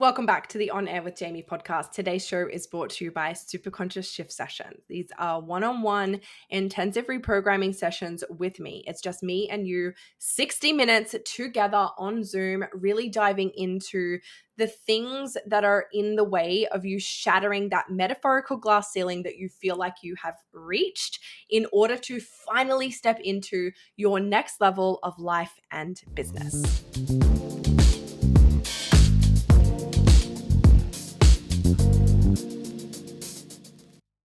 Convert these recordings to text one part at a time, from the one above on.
Welcome back to the On Air with Jamie podcast. Today's show is brought to you by Superconscious Shift Session. These are one-on-one intensive reprogramming sessions with me. It's just me and you, 60 minutes together on Zoom, really diving into the things that are in the way of you shattering that metaphorical glass ceiling that you feel like you have reached in order to finally step into your next level of life and business.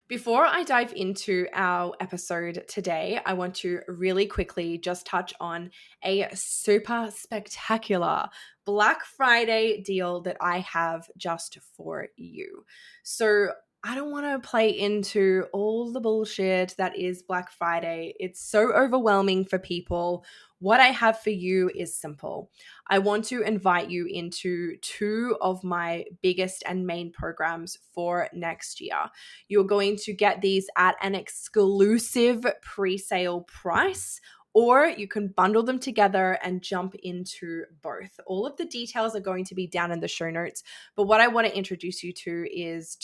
Before I dive into our episode today, I want to really quickly just touch on a super spectacular Black Friday deal that I have just for you. So I don't want to play into all the bullshit that is Black Friday. It's so overwhelming for people. What I have for you is simple. I want to invite you into two of my biggest and main programs for next year. You're going to get these at an exclusive pre-sale price, or you can bundle them together and jump into both. All of the details are going to be down in the show notes, but what I want to introduce you to is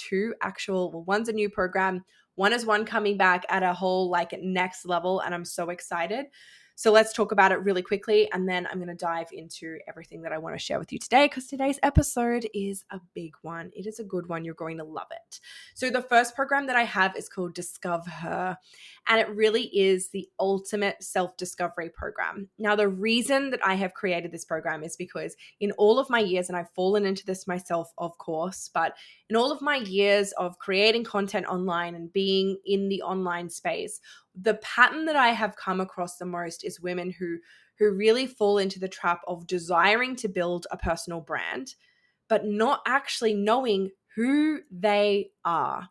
one's a new program, one is one coming back at a whole next level, and I'm so excited. So let's talk about it really quickly, and then I'm going to dive into everything that I want to share with you today, because today's episode is a big one. It is a good one. You're going to love it. So the first program that I have is called DiscovHER, and it really is the ultimate self-discovery program. Now, the reason that I have created this program is because in all of my years, and I've fallen into this myself, of course, but in all of my years of creating content online and being in the online space, the pattern that I have come across the most is women who really fall into the trap of desiring to build a personal brand, but not actually knowing who they are.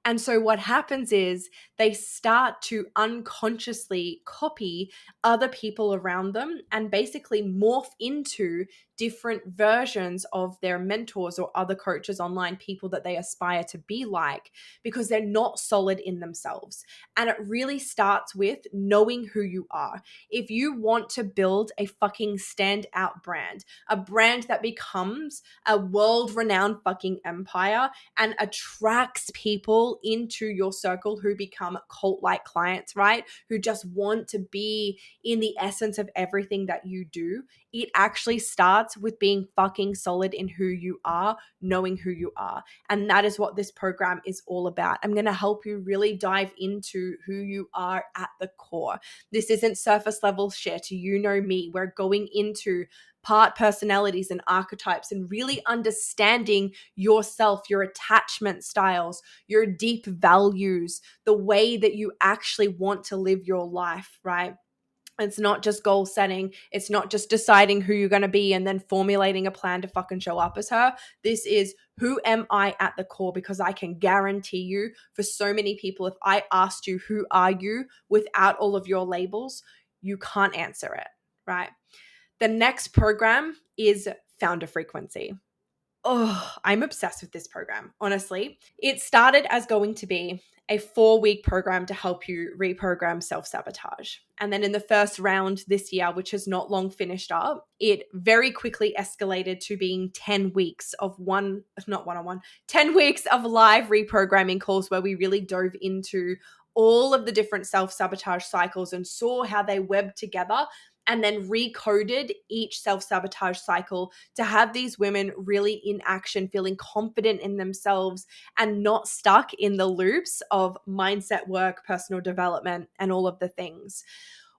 And so what happens is they start to unconsciously copy other people around them and basically morph into different versions of their mentors or other coaches online, people that they aspire to be like, because they're not solid in themselves. And it really starts with knowing who you are. If you want to build a fucking standout brand, a brand that becomes a world-renowned fucking empire and attracts people into your circle who become cult-like clients, right? Who just want to be in the essence of everything that you do. It actually starts with being fucking solid in who you are, knowing who you are. And that is what this program is all about. I'm going to help you really dive into who you are at the core. This isn't surface level shit. You know me. We're going into part personalities and archetypes and really understanding yourself, your attachment styles, your deep values, the way that you actually want to live your life, right? It's not just goal setting. It's not just deciding who you're going to be and then formulating a plan to fucking show up as her. This is who am I at the core, because I can guarantee you for so many people, if I asked you, who are you without all of your labels, you can't answer it, right? The next program is Founder Frequency. Oh, I'm obsessed with this program, honestly. It started as going to be a 4-week program to help you reprogram self-sabotage. And then in the first round this year, which has not long finished up, it very quickly escalated to being 10 weeks of 10 weeks of live reprogramming calls where we really dove into all of the different self-sabotage cycles and saw how they web together, and then recoded each self-sabotage cycle to have these women really in action, feeling confident in themselves and not stuck in the loops of mindset work, personal development, and all of the things.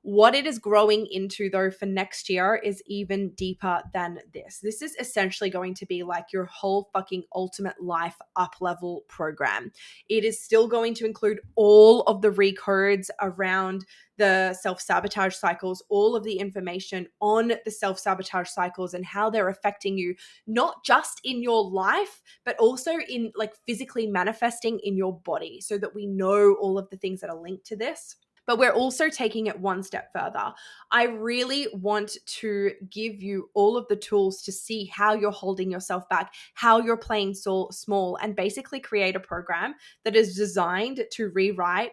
What it is growing into, though, for next year is even deeper than this. This is essentially going to be like your whole fucking ultimate life up-level program. It is still going to include all of the recodes around the self-sabotage cycles, all of the information on the self-sabotage cycles and how they're affecting you, not just in your life, but also in physically manifesting in your body, so that we know all of the things that are linked to this. But we're also taking it one step further. I really want to give you all of the tools to see how you're holding yourself back, how you're playing small, and basically create a program that is designed to rewrite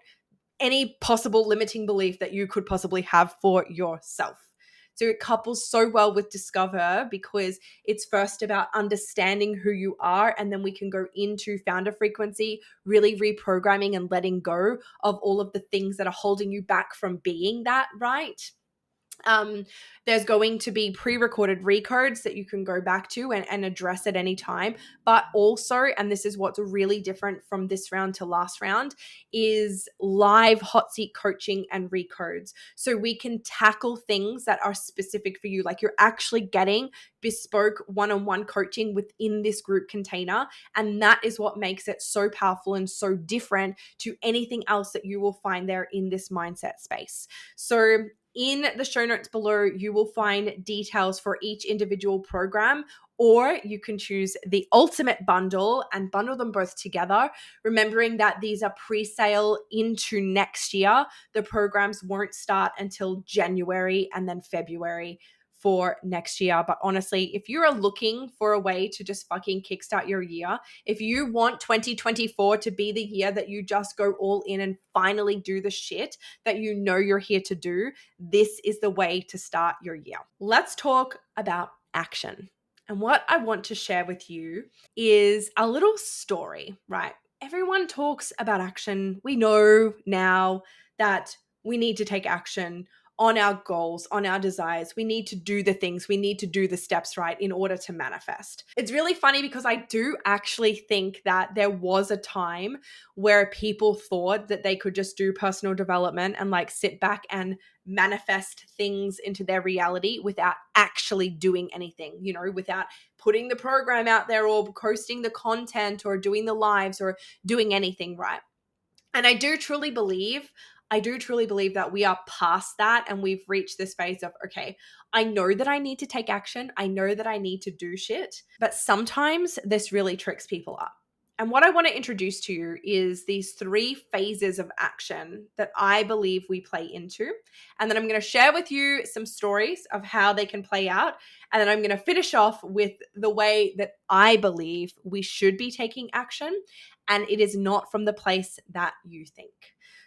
any possible limiting belief that you could possibly have for yourself. So it couples so well with DiscovHER because it's first about understanding who you are, and then we can go into founder frequency, really reprogramming and letting go of all of the things that are holding you back from being that, right? There's going to be pre-recorded recodes that you can go back to and address at any time. But also, and this is what's really different from this round to last round, is live hot seat coaching and recodes. So we can tackle things that are specific for you. Like you're actually getting bespoke one-on-one coaching within this group container. And that is what makes it so powerful and so different to anything else that you will find there in this mindset space. So in the show notes below, you will find details for each individual program, or you can choose the ultimate bundle and bundle them both together, remembering that these are pre-sale into next year. The programs won't start until January and then February for next year. But honestly, if you are looking for a way to just fucking kickstart your year, if you want 2024 to be the year that you just go all in and finally do the shit that you know you're here to do, this is the way to start your year. Let's talk about action. And what I want to share with you is a little story, right? Everyone talks about action. We know now that we need to take action on our goals, on our desires. We need to do the things, we need to do the steps, right, in order to manifest. It's really funny because I do actually think that there was a time where people thought that they could just do personal development and like sit back and manifest things into their reality without actually doing anything, you know, without putting the program out there or posting the content or doing the lives or doing anything, right? And I do truly believe that we are past that and we've reached this phase of, okay, I know that I need to take action. I know that I need to do shit, but sometimes this really tricks people up. And what I want to introduce to you is these 3 phases of action that I believe we play into. And then I'm going to share with you some stories of how they can play out. And then I'm going to finish off with the way that I believe we should be taking action. And it is not from the place that you think.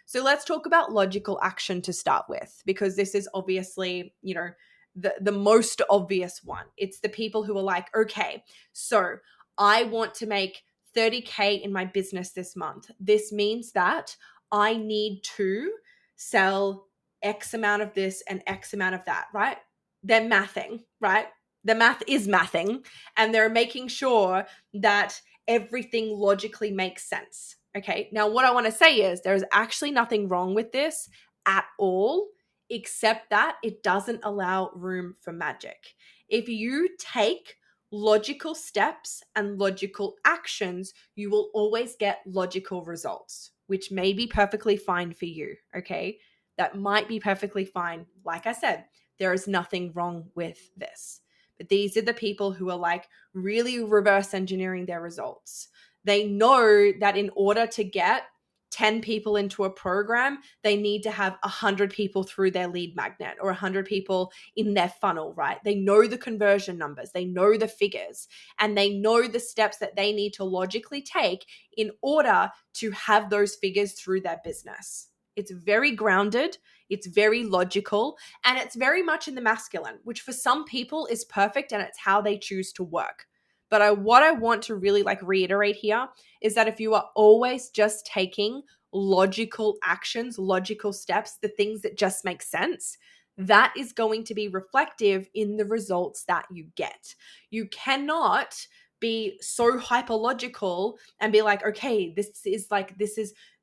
So let's talk about logical action to start with, because this is obviously, you know, the most obvious one. It's the people who are like, okay, so I want to make 30K in my business this month. This means that I need to sell X amount of this and X amount of that, right? They're mathing, right? The math is mathing, and they're making sure that everything logically makes sense. Okay. Now, what I want to say is there's actually nothing wrong with this at all, except that it doesn't allow room for magic. If you take logical steps and logical actions, you will always get logical results, which may be perfectly fine for you. Okay. That might be perfectly fine. Like I said, there is nothing wrong with this. But these are the people who are like really reverse engineering their results. They know that in order to get 10 people into a program, they need to have 100 people through their lead magnet or 100 people in their funnel, right? They know the conversion numbers, they know the figures, and they know the steps that they need to logically take in order to have those figures through their business. It's very grounded, it's very logical, and it's very much in the masculine, which for some people is perfect and it's how they choose to work. But what I want to really like reiterate here is that if you are always just taking logical actions, logical steps, the things that just make sense, that is going to be reflective in the results that you get. You cannot be so hyperlogical and be like, okay, this is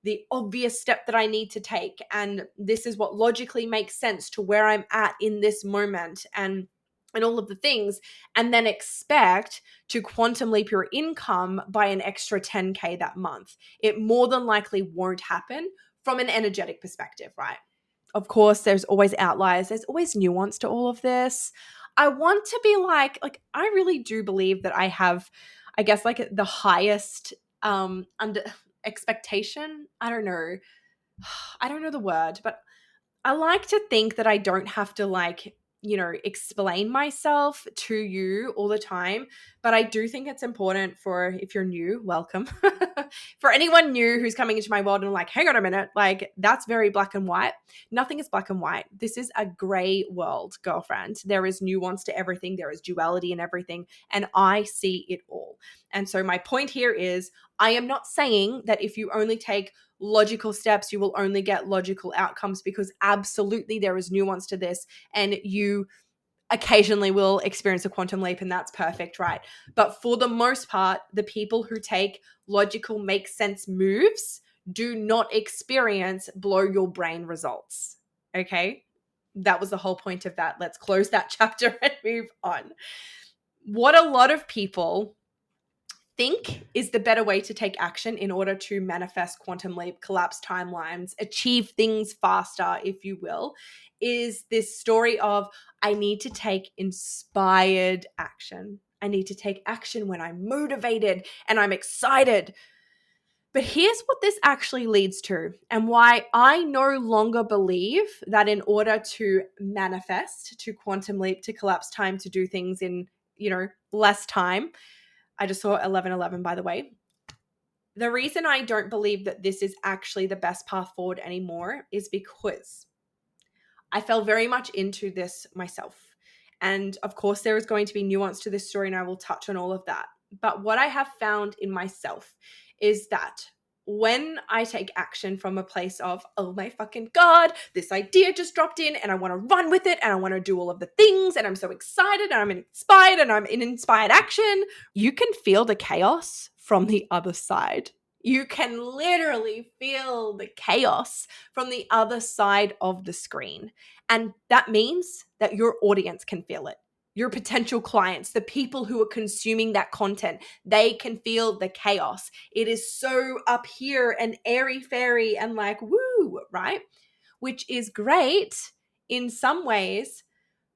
the obvious step that I need to take. And this is what logically makes sense to where I'm at in this moment and all of the things, and then expect to quantum leap your income by an extra 10K that month. It more than likely won't happen from an energetic perspective, right? Of course, there's always outliers. There's always nuance to all of this. I want to be like I really do believe that I have, I guess, like the highest under expectation. I don't know the word, but I like to think that I don't have to like explain myself to you all the time, but I do think it's important for, if you're new, welcome. For anyone new who's coming into my world and like, hang on a minute, like that's very black and white. Nothing is black and white. This is a gray world, girlfriend. There is nuance to everything. There is duality in everything, and I see it all. And so my point here is, I am not saying that if you only take logical steps, you will only get logical outcomes, because absolutely there is nuance to this, and you occasionally will experience a quantum leap, and that's perfect, right? But for the most part, the people who take logical, make sense moves do not experience blow your brain results. Okay? That was the whole point of that. Let's close that chapter and move on. What a lot of people think is the better way to take action in order to manifest quantum leap, collapse timelines, achieve things faster, if you will, is this story of, I need to take inspired action. I need to take action when I'm motivated and I'm excited. But here's what this actually leads to, and why I no longer believe that in order to manifest, to quantum leap, to collapse time, to do things in, less time. I just saw 11:11, by the way. The reason I don't believe that this is actually the best path forward anymore is because I fell very much into this myself. And of course, there is going to be nuance to this story, and I will touch on all of that. But what I have found in myself is that when I take action from a place of, oh my fucking God, this idea just dropped in and I want to run with it and I want to do all of the things and I'm so excited and I'm inspired and I'm in inspired action, you can feel the chaos from the other side. You can literally feel the chaos from the other side of the screen. And that means that your audience can feel it. Your potential clients, the people who are consuming that content, they can feel the chaos. It is so up here and airy-fairy and like, woo, right? Which is great in some ways,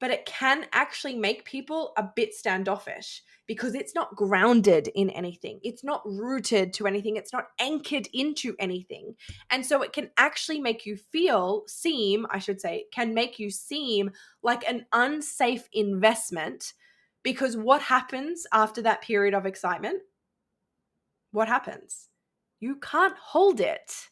but it can actually make people a bit standoffish because it's not grounded in anything. It's not rooted to anything. It's not anchored into anything. And so it can actually make you seem like an unsafe investment, because what happens after that period of excitement? What happens? You can't hold it.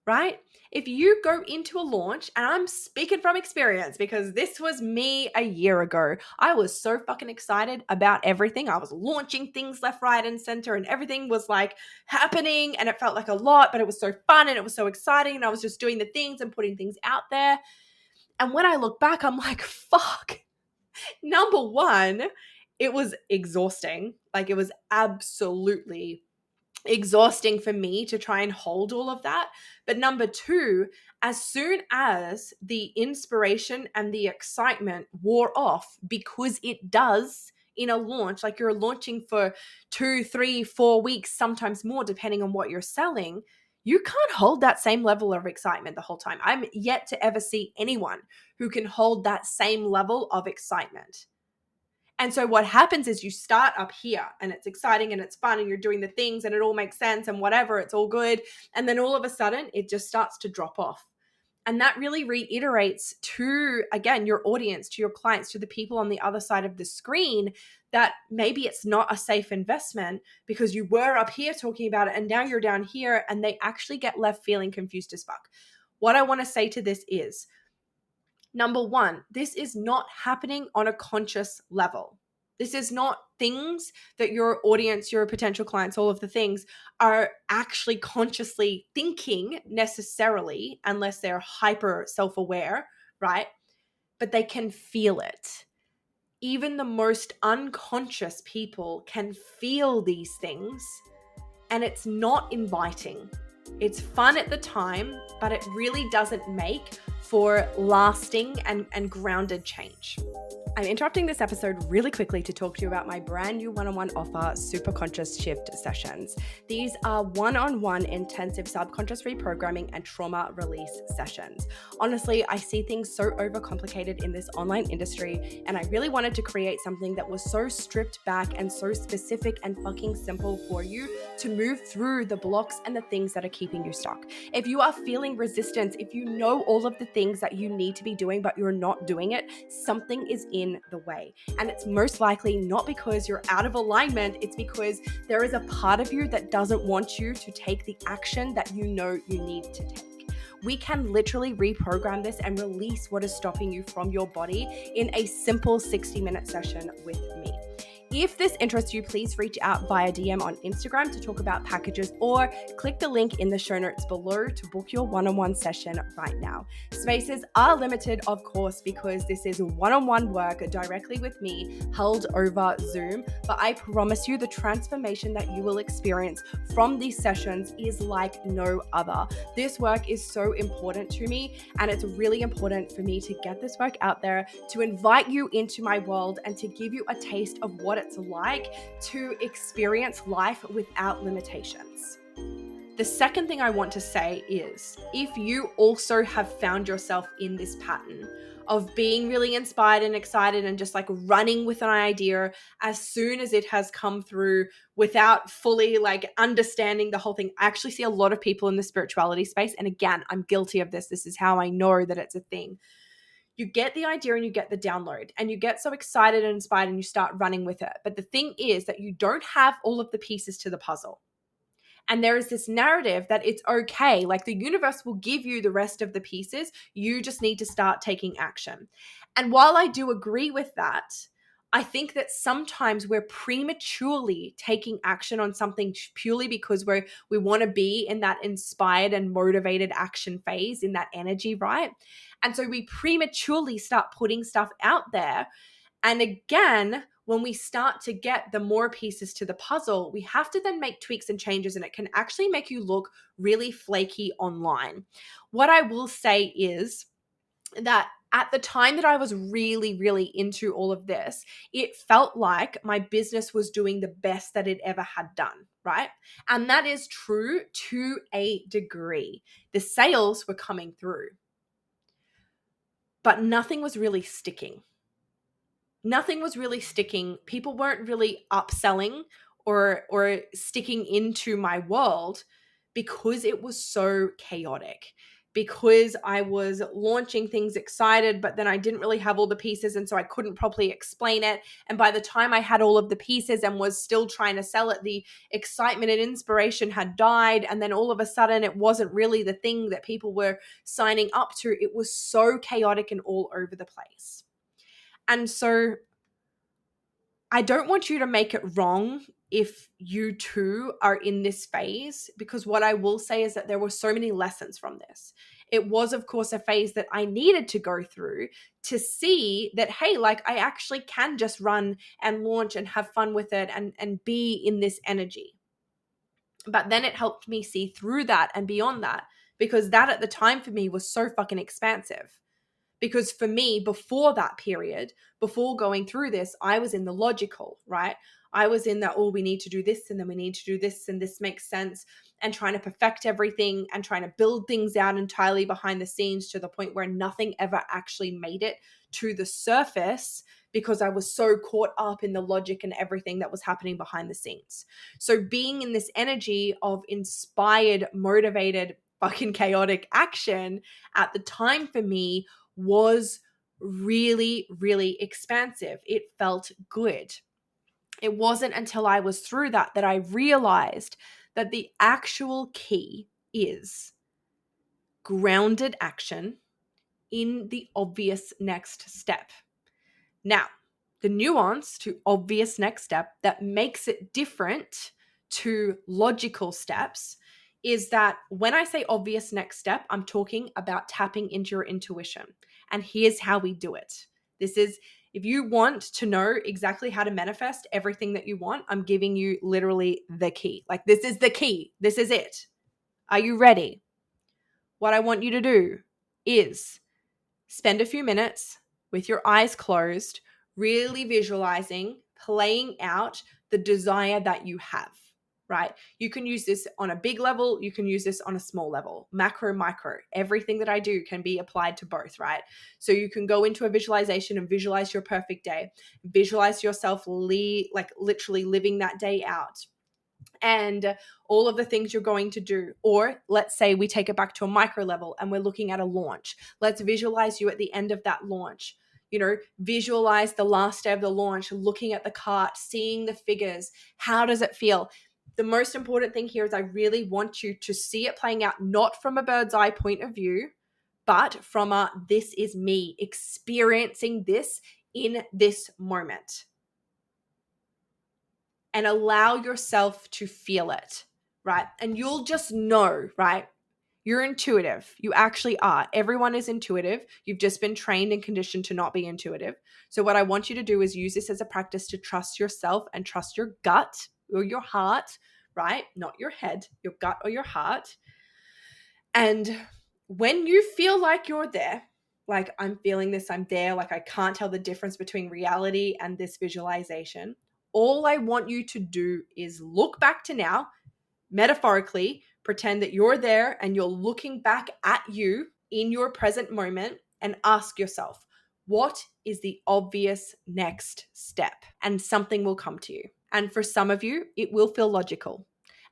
Right? If you go into a launch, and I'm speaking from experience because this was me a year ago, I was so fucking excited about everything. I was launching things left, right, and center, and everything was like happening, and it felt like a lot, but it was so fun and it was so exciting, and I was just doing the things and putting things out there. And when I look back, I'm like, fuck. Number one, it was exhausting. Like, it was absolutely exhausting for me to try and hold all of that. But number two, as soon as the inspiration and the excitement wore off, because it does in a launch, like you're launching for 2, 3, 4 weeks, sometimes more, depending on what you're selling, you can't hold that same level of excitement the whole time. I'm yet to ever see anyone who can hold that same level of excitement. And so what happens is you start up here and it's exciting and it's fun and you're doing the things and it all makes sense and whatever, it's all good. And then all of a sudden it just starts to drop off. And that really reiterates to, again, your audience, to your clients, to the people on the other side of the screen, that maybe it's not a safe investment because you were up here talking about it and now you're down here, and they actually get left feeling confused as fuck. What I want to say to this is, number one, this is not happening on a conscious level. This is not things that your audience, your potential clients, all of the things are actually consciously thinking necessarily, unless they're hyper self-aware, right? But they can feel it. Even the most unconscious people can feel these things, and it's not inviting. It's fun at the time, but it really doesn't make for lasting and grounded change. I'm interrupting this episode really quickly to talk to you about my brand new one-on-one offer, Superconscious Shift Sessions. These are one-on-one intensive subconscious reprogramming and trauma release sessions. Honestly, I see things so overcomplicated in this online industry, and I really wanted to create something that was so stripped back and so specific and fucking simple for you to move through the blocks and the things that are keeping you stuck. If you are feeling resistance, if you know all of the things that you need to be doing, but you're not doing it, something is in the way. And it's most likely not because you're out of alignment, it's because there is a part of you that doesn't want you to take the action that you know you need to take. We can literally reprogram this and release what is stopping you from your body in a simple 60-minute session with me. If this interests you, please reach out via DM on Instagram to talk about packages, or click the link in the show notes below to book your one-on-one session right now. Spaces are limited, of course, because this is one-on-one work directly with me held over Zoom, but I promise you the transformation that you will experience from these sessions is like no other. This work is so important to me, and it's really important for me to get this work out there, to invite you into my world, and to give you a taste of what it's like to experience life without limitations. The second thing I want to say is, if you also have found yourself in this pattern of being really inspired and excited and just like running with an idea as soon as it has come through without fully like understanding the whole thing. I actually see a lot of people in the spirituality space, and again, I'm guilty of this. This is how I know that it's a thing. You get the idea and you get the download and you get so excited and inspired and you start running with it. But the thing is that you don't have all of the pieces to the puzzle. And there is this narrative that it's okay. Like the universe will give you the rest of the pieces. You just need to start taking action. And while I do agree with that, I think that sometimes we're prematurely taking action on something purely because we want to be in that inspired and motivated action phase, in that energy, right? And so we prematurely start putting stuff out there. And again, when we start to get the more pieces to the puzzle, we have to then make tweaks and changes, and it can actually make you look really flaky online. What I will say is that at the time that I was really, really into all of this, it felt like my business was doing the best that it ever had done, right? And that is true to a degree. The sales were coming through, but nothing was really sticking. Nothing was really sticking. People weren't really upselling or sticking into my world because it was so chaotic. Because I was launching things excited, but then I didn't really have all the pieces, and so I couldn't properly explain it. And by the time I had all of the pieces and was still trying to sell it, the excitement and inspiration had died. And then all of a sudden it wasn't really the thing that people were signing up to. It was so chaotic and all over the place. And so I don't want you to make it wrong if you too are in this phase, because what I will say is that there were so many lessons from this. It was, of course, a phase that I needed to go through to see that, hey, like I actually can just run and launch and have fun with it and be in this energy. But then it helped me see through that and beyond that, because that at the time for me was so fucking expansive. Because for me, before that period, before going through this, I was in the logical, right? I was in that, oh, we need to do this and then we need to do this and this makes sense, and trying to perfect everything and trying to build things out entirely behind the scenes to the point where nothing ever actually made it to the surface because I was so caught up in the logic and everything that was happening behind the scenes. So being in this energy of inspired, motivated, fucking chaotic action at the time for me was really, really expansive. It felt good. It wasn't until I was through that I realized that the actual key is grounded action in the obvious next step. Now, the nuance to obvious next step that makes it different to logical steps is that when I say obvious next step, I'm talking about tapping into your intuition. And here's how we do it. This is, if you want to know exactly how to manifest everything that you want, I'm giving you literally the key. Like, this is the key. This is it. Are you ready? What I want you to do is spend a few minutes with your eyes closed, really visualizing, playing out the desire that you have, right? You can use this on a big level. You can use this on a small level, macro, micro. Everything that I do can be applied to both, right? So you can go into a visualization and visualize your perfect day, visualize yourself literally living that day out, and all of the things you're going to do. Or let's say we take it back to a micro level and we're looking at a launch. Let's visualize you at the end of that launch. Visualize the last day of the launch, looking at the cart, seeing the figures. How does it feel? The most important thing here is I really want you to see it playing out, not from a bird's eye point of view, but from this is me experiencing this in this moment. And allow yourself to feel it, right? And you'll just know, right? You're intuitive. You actually are. Everyone is intuitive. You've just been trained and conditioned to not be intuitive. So what I want you to do is use this as a practice to trust yourself and trust your gut or your heart, right? Not your head, your gut or your heart. And when you feel like you're there, like I'm feeling this, I'm there, like I can't tell the difference between reality and this visualization, all I want you to do is look back to now, metaphorically, pretend that you're there and you're looking back at you in your present moment and ask yourself, what is the obvious next step? And something will come to you. And for some of you, it will feel logical.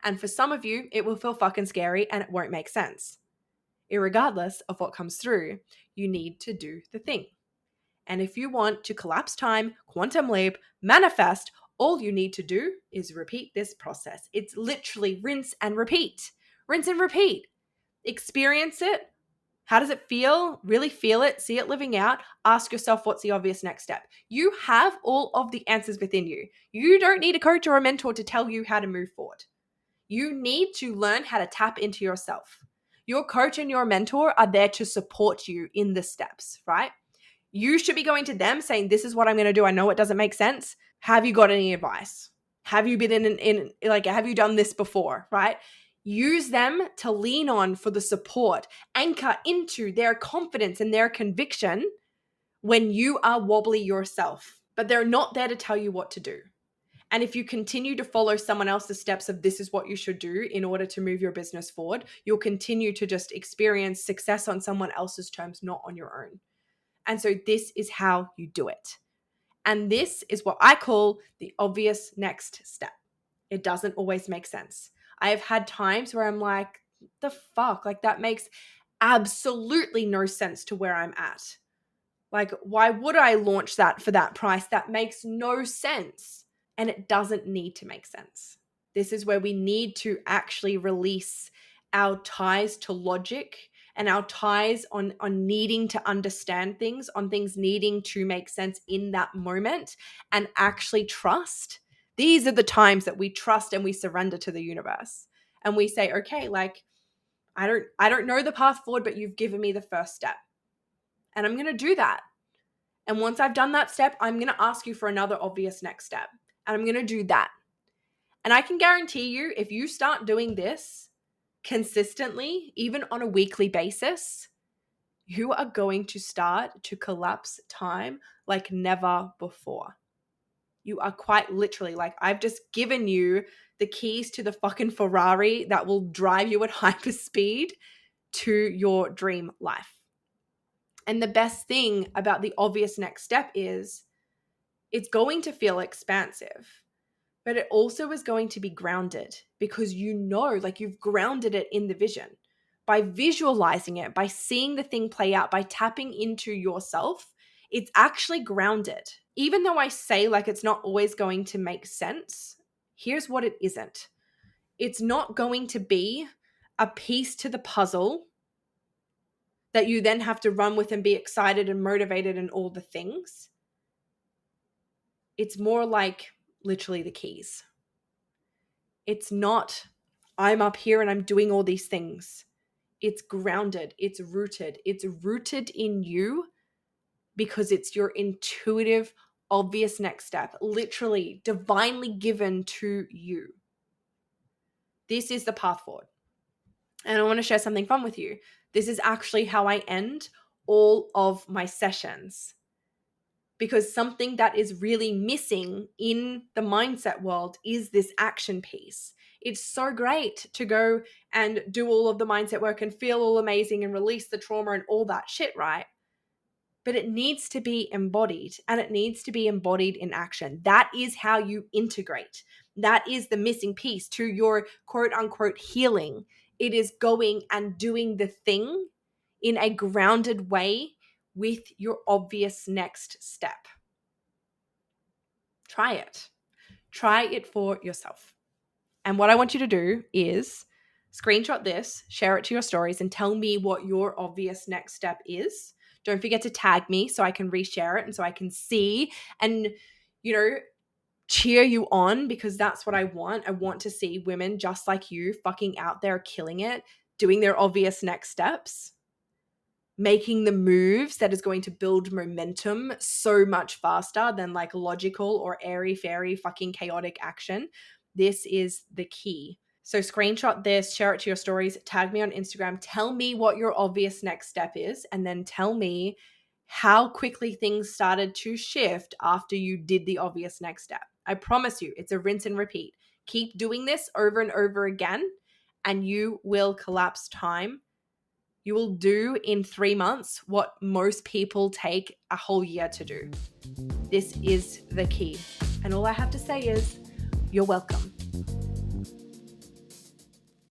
And for some of you, it will feel fucking scary and it won't make sense. Irregardless of what comes through, you need to do the thing. And if you want to collapse time, quantum leap, manifest, all you need to do is repeat this process. It's literally rinse and repeat. Rinse and repeat. Experience it. How does it feel? Really feel it. See it living out. Ask yourself, what's the obvious next step? You have all of the answers within you. You don't need a coach or a mentor to tell you how to move forward. You need to learn how to tap into yourself. Your coach and your mentor are there to support you in the steps, right? You should be going to them saying, this is what I'm going to do. I know it doesn't make sense. Have you got any advice? Have you been have you done this before, right? Use them to lean on for the support. Anchor into their confidence and their conviction when you are wobbly yourself. But they're not there to tell you what to do. And if you continue to follow someone else's steps of this is what you should do in order to move your business forward, you'll continue to just experience success on someone else's terms, not on your own. And so this is how you do it. And this is what I call the obvious next step. It doesn't always make sense. I have had times where I'm like, the fuck? Like that makes absolutely no sense to where I'm at. Like, why would I launch that for that price? That makes no sense. And it doesn't need to make sense. This is where we need to actually release our ties to logic and our ties on needing to understand things, on things needing to make sense in that moment, and actually trust. These are the times that we trust and we surrender to the universe. And we say, okay, like, I don't know the path forward, but you've given me the first step. And I'm going to do that. And once I've done that step, I'm going to ask you for another obvious next step. And I'm going to do that. And I can guarantee you, if you start doing this consistently, even on a weekly basis, you are going to start to collapse time like never before. You are quite literally, like, I've just given you the keys to the fucking Ferrari that will drive you at hyperspeed to your dream life. And the best thing about the obvious next step is it's going to feel expansive, but it also is going to be grounded because like you've grounded it in the vision. By visualizing it, by seeing the thing play out, by tapping into yourself, it's actually grounded. Even though I say like it's not always going to make sense, here's what it isn't. It's not going to be a piece to the puzzle that you then have to run with and be excited and motivated and all the things. It's more like literally the keys. It's not, I'm up here and I'm doing all these things. It's grounded. It's rooted. It's rooted in you because it's your intuitive, obvious next step, literally divinely given to you. This is the path forward. And I want to share something fun with you. This is actually how I end all of my sessions. because something that is really missing in the mindset world is this action piece. It's so great to go and do all of the mindset work and feel all amazing and release the trauma and all that shit, right? But it needs to be embodied, and it needs to be embodied in action. That is how you integrate. That is the missing piece to your quote unquote healing. It is going and doing the thing in a grounded way with your obvious next step. Try it. Try it for yourself. And what I want you to do is screenshot this, share it to your stories, and tell me what your obvious next step is. Don't forget to tag me so I can reshare it and so I can see and, cheer you on, because that's what I want. I want to see women just like you fucking out there killing it, doing their obvious next steps, making the moves that is going to build momentum so much faster than like logical or airy-fairy fucking chaotic action. This is the key. So screenshot this, share it to your stories, tag me on Instagram, tell me what your obvious next step is, and then tell me how quickly things started to shift after you did the obvious next step. I promise you, it's a rinse and repeat. Keep doing this over and over again, and you will collapse time. You will do in 3 months what most people take a whole year to do. This is the key. And all I have to say is, you're welcome.